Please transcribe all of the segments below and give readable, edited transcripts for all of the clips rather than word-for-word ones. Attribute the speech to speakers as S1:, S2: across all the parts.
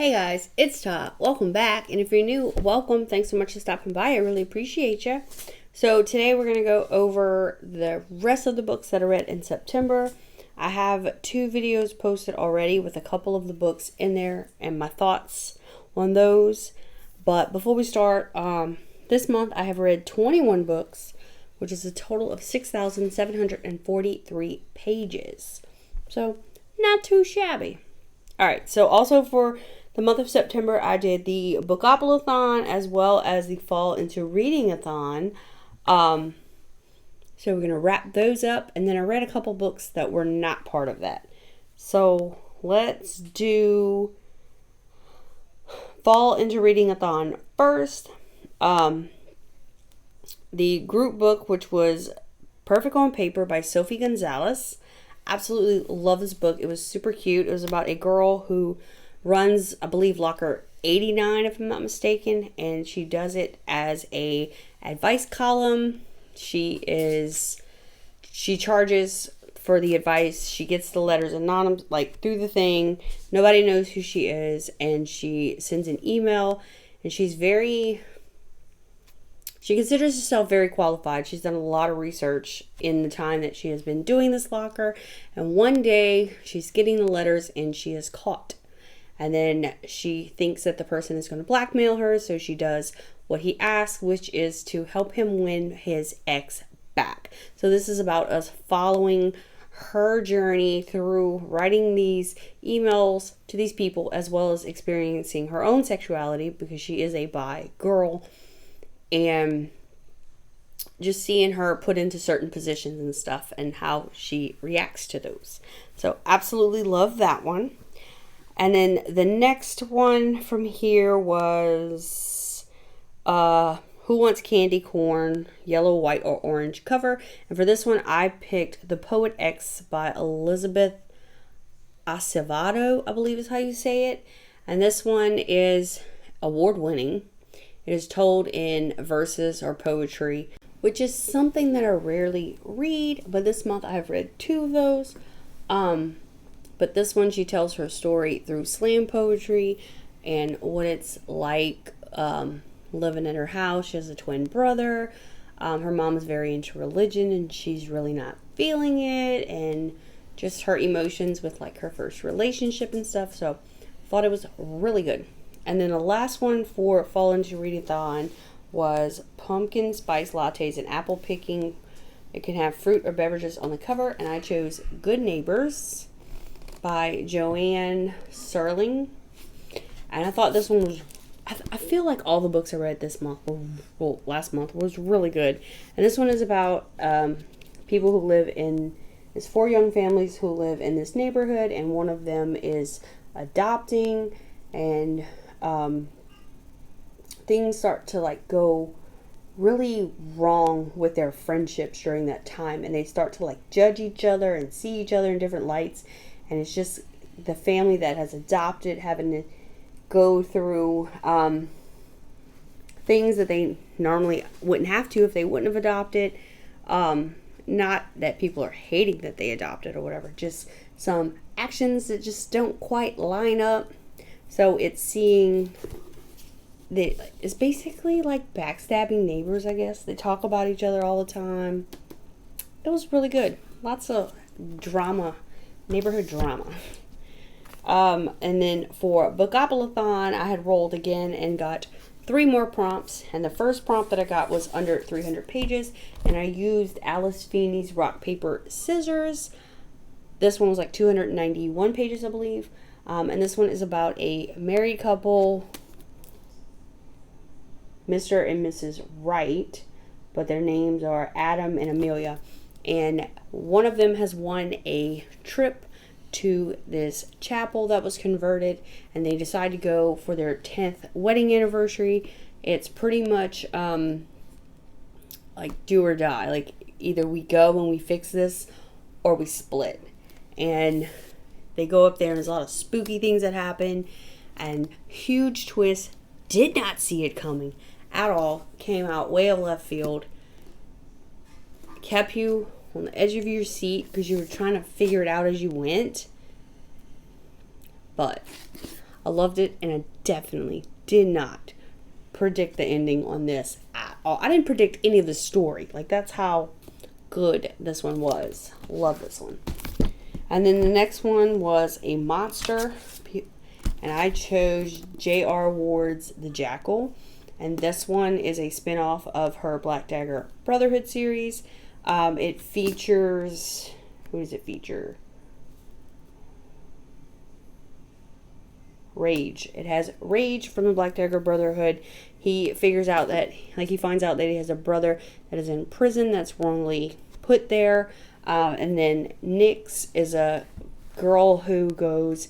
S1: Hey guys, it's Tahs. Welcome back. And if you're new, welcome. Thanks so much for stopping by. I really appreciate you. So today we're going to go over the rest of the books that I read in September. I have 2 videos posted already with a couple of the books in there and my thoughts on those. But before we start, this month I have read 21 books, which is a total of 6,743 pages. So not too shabby. Alright, so also for the month of September, I did the Bookopoly-a-thon as well as the Fall into Reading-a-thon. So we're going to wrap those up. And then I read a couple books that were not part of that. So let's do Fall into Reading-a-thon first. The group book, which was Perfect on Paper by Sophie Gonzalez. Absolutely love this book. It was super cute. It was about a girl who runs, I believe, locker 89, if I'm not mistaken, and she does it as a advice column. She charges for the advice. She gets the letters anonymous, like through the thing. Nobody knows who she is, and she sends an email, and she considers herself very qualified. She's done a lot of research in the time that she has been doing this locker. And one day she's getting the letters and she is caught. And then she thinks that the person is going to blackmail her. So she does what he asks, which is to help him win his ex back. So this is about us following her journey through writing these emails to these people, as well as experiencing her own sexuality, because she is a bi girl. And just seeing her put into certain positions and stuff and how she reacts to those. So absolutely love that one. And then the next one from here was Who Wants Candy Corn, Yellow, White, or Orange cover. And for this one, I picked The Poet X by Elizabeth Acevedo, I believe is how you say it. And this one is award-winning. It is told in verses or poetry, which is something that I rarely read, but this month I've read 2 of those. But this one, she tells her story through slam poetry and what it's like living in her house. She has a twin brother. Her mom is very into religion and she's really not feeling it, and just her emotions with like her first relationship and stuff. So I thought it was really good. And then the last one for Fall into Readathon was Pumpkin Spice Lattes and Apple Picking. It can have fruit or beverages on the cover. And I chose Good Neighbors by Joanne Serling. And I thought this one was, I feel like all the books I read this month, last month, was really good. And this one is about people who live in, it's 4 young families who live in this neighborhood. And one of them is adopting, and things start to like go really wrong with their friendships during that time, and they start to like judge each other and see each other in different lights. And it's just the family that has adopted having to go through things that they normally wouldn't have to if they wouldn't have adopted. Not that people are hating that they adopted or whatever, just some actions that just don't quite line up. So it's seeing that it's basically like backstabbing neighbors, I guess. They talk about each other all the time. It was really good. Lots of drama, neighborhood drama. And then for Bookopoly-a-thon, I had rolled again and got 3 more prompts. And the first prompt that I got was under 300 pages. And I used Alice Feeney's Rock, Paper, Scissors. This one was like 291 pages, I believe. And this one is about a married couple, Mr. and Mrs. Wright, but their names are Adam and Amelia. And one of them has won a trip to this chapel that was converted, and they decide to go for their 10th wedding anniversary. It's pretty much like do or die. Like either we go and we fix this or we split. And they go up there and there's a lot of spooky things that happen and huge twists. Did not see it coming at all. Came out way of left field. Kept you on the edge of your seat because you were trying to figure it out as you went. But I loved it, and I definitely did not predict the ending on this at all. I didn't predict any of the story. Like, that's how good this one was. Love this one. And then the next one was a monster, and I chose J.R. Ward's The Jackal. And this one is a spin-off of her Black Dagger Brotherhood series. It features, who does it feature? Rage. It has Rage from the Black Dagger Brotherhood. He figures out that, like, he finds out that he has a brother that is in prison that's wrongly put there. And then Nyx is a girl who goes,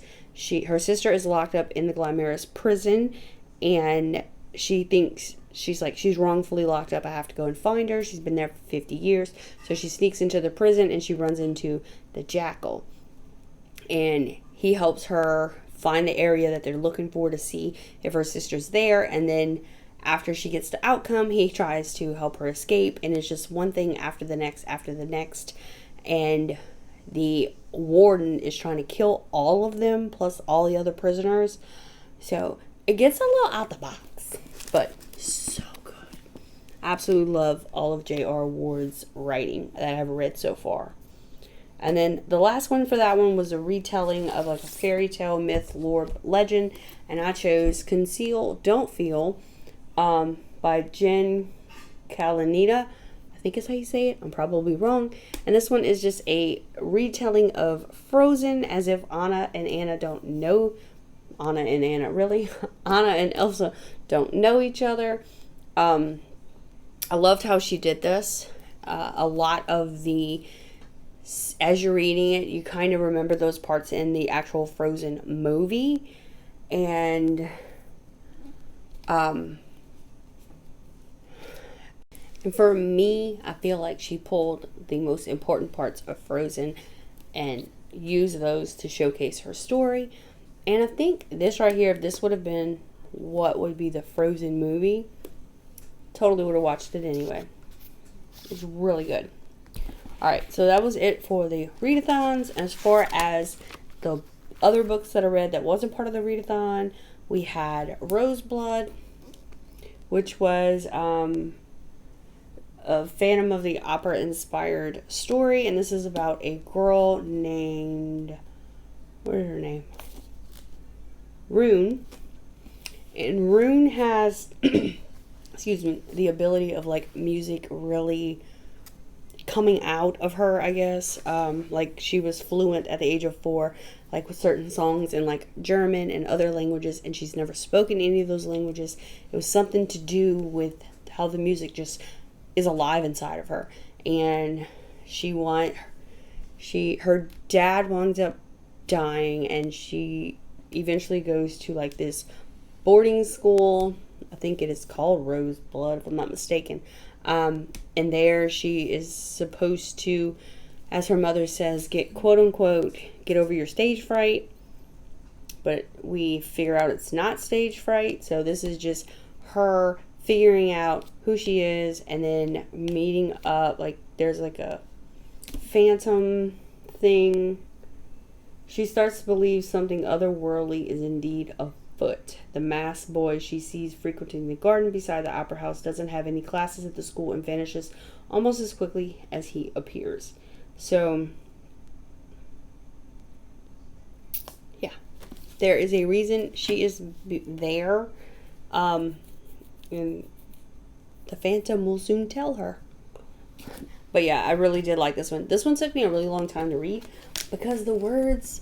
S1: her sister is locked up in the Glamorous prison, and she thinks, she's wrongfully locked up. I have to go and find her. She's been there for 50 years. So she sneaks into the prison, and she runs into the Jackal. And he helps her find the area that they're looking for to see if her sister's there. And then after she gets the outcome, he tries to help her escape. And it's just one thing after the next, after the next. And the warden is trying to kill all of them, plus all the other prisoners. So it gets a little out the box, but so good. Absolutely love all of J.R. Ward's writing that I've read so far. And then the last one for that one was a retelling of like a fairy tale, myth, lore, legend. And I chose Conceal, Don't Feel by Jen Kalanita. I think is how you say it. I'm probably wrong. And this one is just a retelling of Frozen, as if Anna and Anna don't know. Anna and Anna, really? Anna and Elsa don't know each other. I loved how she did this. A lot of the, as you're reading it, you kind of remember those parts in the actual Frozen movie. And for me, I feel like she pulled the most important parts of Frozen and used those to showcase her story. And I think this right here, if this would have been what would be the Frozen movie, totally would have watched it anyway. It's really good. Alright, so that was it for the readathons. As far as the other books that I read that wasn't part of the readathon, we had Roseblood, which was a Phantom of the Opera inspired story. And this is about a girl named, what is her name? Rune. And Rune has excuse me, the ability of like music really coming out of her, I guess. Like she was fluent at the age of 4, like with certain songs in like German and other languages, and she's never spoken any of those languages. It was something to do with how the music just is alive inside of her. And her dad winds up dying, and she eventually goes to like this boarding school. I think it is called Roseblood, if I'm not mistaken. And there she is supposed to, as her mother says, get quote unquote, get over your stage fright. But we figure out it's not stage fright. So this is just her figuring out who she is, and then meeting up. Like there's like a phantom thing. She starts to believe something otherworldly is indeed afoot. The masked boy she sees frequenting the garden beside the opera house doesn't have any classes at the school and vanishes almost as quickly as he appears. So, yeah. There is a reason she is there. And the Phantom will soon tell her. But yeah, I really did like this one. This one took me a really long time to read because the words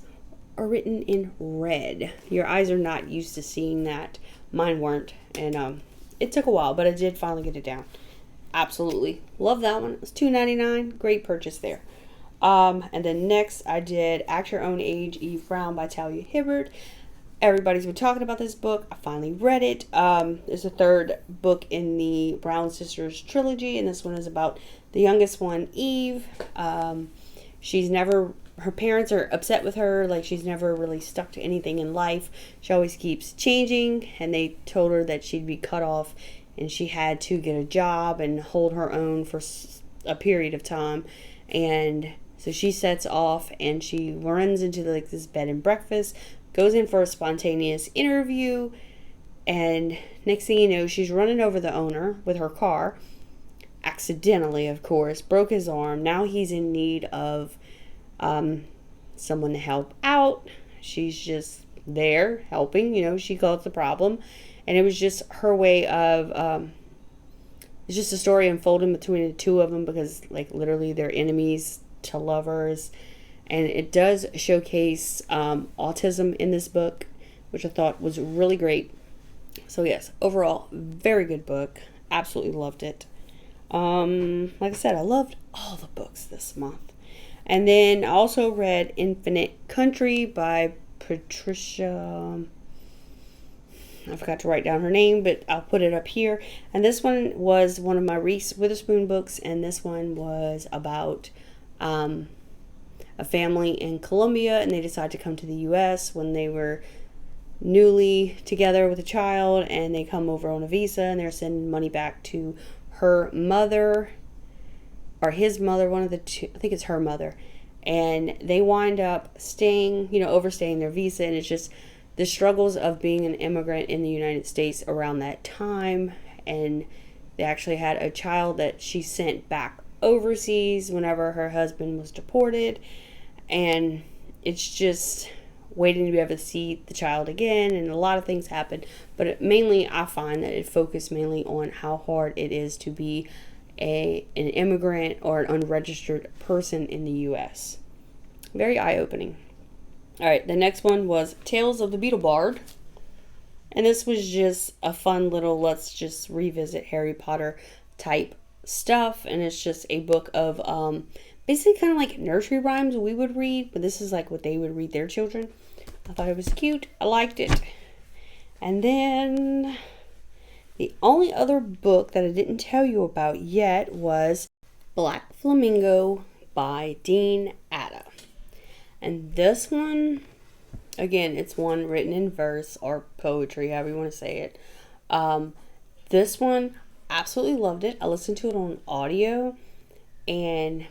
S1: are written in red. Your eyes are not used to seeing that. Mine weren't. And it took a while, but I did finally get it down. Absolutely. Love that one. It was $2.99. Great purchase there. And then next I did Act Your Own Age, Eve Brown by Talia Hibbert. Everybody's been talking about this book. I finally read it. It's the third book in the Brown Sisters trilogy, and this one is about the youngest one, Eve. Her parents are upset with her. Like, she's never really stuck to anything in life. She always keeps changing, and they told her that she'd be cut off, and she had to get a job and hold her own for a period of time. And so she sets off, and she runs into like this bed and breakfast goes in for a spontaneous interview, and next thing you know, she's running over the owner with her car. Accidentally, of course, broke his arm. Now he's in need of someone to help out. She's just there helping, she caused the problem. And it was just her way of, it's just a story unfolding between the two of them, because like literally they're enemies to lovers. And it does showcase autism in this book, which I thought was really great. So yes, overall, very good book. Absolutely loved it. Like I said, I loved all the books this month. And then I also read Infinite Country by Patricia. I forgot to write down her name, but I'll put it up here. And this one was one of my Reese Witherspoon books, and this one was about a family in Colombia, and they decided to come to the U.S. when they were newly together with a child, and they come over on a visa, and they're sending money back to her mother or his mother, one of the two. I think it's her mother. And they wind up staying, overstaying their visa, and it's just the struggles of being an immigrant in the United States around that time. And they actually had a child that she sent back overseas whenever her husband was deported, and it's just waiting to be able to see the child again, and a lot of things happen. But mainly I find that it focused mainly on how hard it is to be an immigrant or an unregistered person in the U.S. Very eye-opening. All right, the next one was Tales of the Beetle Bard, and this was just a fun little let's just revisit Harry Potter type stuff. And it's just a book of basically kind of like nursery rhymes we would read, but this is like what they would read their children. I thought it was cute. I liked it. And then the only other book that I didn't tell you about yet was Black Flamingo by Dean Atta. And this one, again, it's one written in verse or poetry, however you want to say it. This one, absolutely loved it. I listened to it on audio, and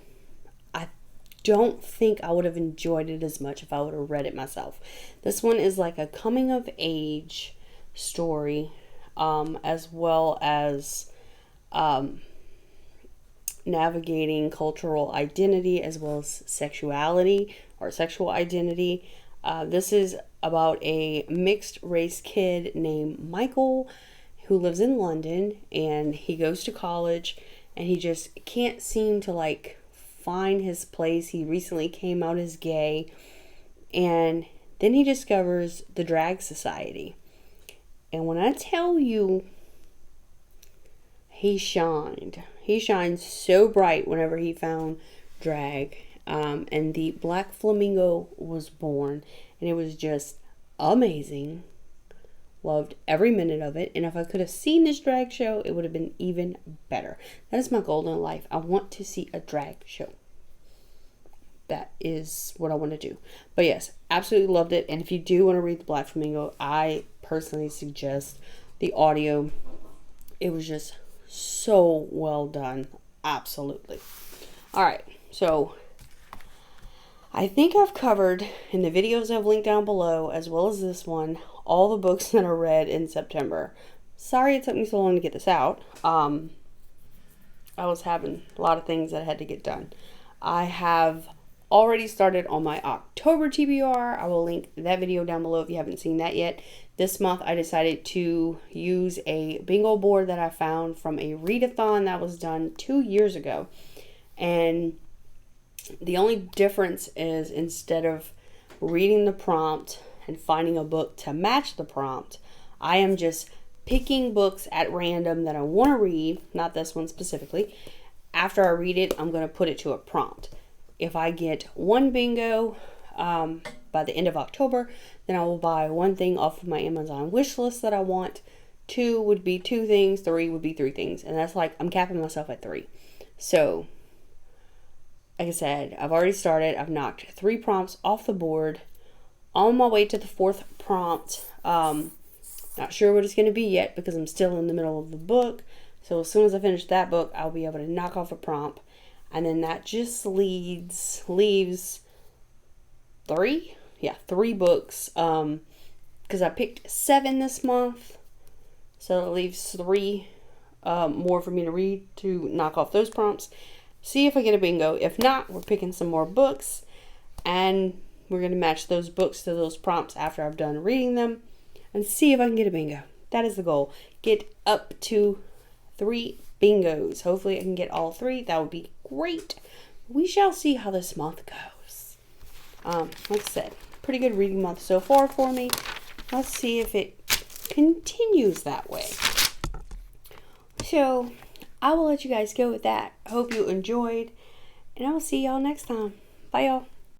S1: I don't think I would have enjoyed it as much if I would have read it myself. This one is like a coming of age story, as well as navigating cultural identity as well as sexuality or sexual identity. This is about a mixed race kid named Michael who lives in London, and he goes to college, and he just can't seem to like find his place. He recently came out as gay, and then he discovers the drag society. And when I tell you, he shined. He shined so bright whenever he found drag. And the Black Flamingo was born, and it was just amazing. Loved every minute of it. And if I could have seen this drag show, it would have been even better. That is my goal in life. I want to see a drag show. That is what I want to do. But yes, absolutely loved it. And if you do want to read the Black Flamingo, I personally suggest the audio. It was just so well done. Absolutely. All right. So I think I've covered in the videos I've linked down below, as well as this one, all the books that I read in September. Sorry it took me so long to get this out. I was having a lot of things that I had to get done. I have already started on my October TBR. I will link that video down below if you haven't seen that yet. This month I decided to use a bingo board that I found from a readathon that was done 2 years ago. And the only difference is, instead of reading the prompt and finding a book to match the prompt, I am just picking books at random that I want to read, not this one specifically. After I read it, I'm going to put it to a prompt. If I get one bingo by the end of October, then I will buy one thing off of my Amazon wish list that I want. 2 would be 2 things, 3 would be 3 things. And that's like, I'm capping myself at 3. So, like I said, I've already started. I've knocked 3 prompts off the board. On my way to the 4th prompt. Not sure what it's going to be yet because I'm still in the middle of the book. So as soon as I finish that book, I'll be able to knock off a prompt. And then that just leaves 3 yeah, 3 books. Because I picked 7 this month. So it leaves 3 more for me to read to knock off those prompts. See if I get a bingo. If not, we're picking some more books. And we're going to match those books to those prompts after I've done reading them. And see if I can get a bingo. That is the goal. Get up to 3 bingos. Hopefully I can get all 3. That would be great. We shall see how this month goes. Like I said, pretty good reading month so far for me. Let's see if it continues that way. So, I will let you guys go with that. I hope you enjoyed. And I will see y'all next time. Bye, y'all.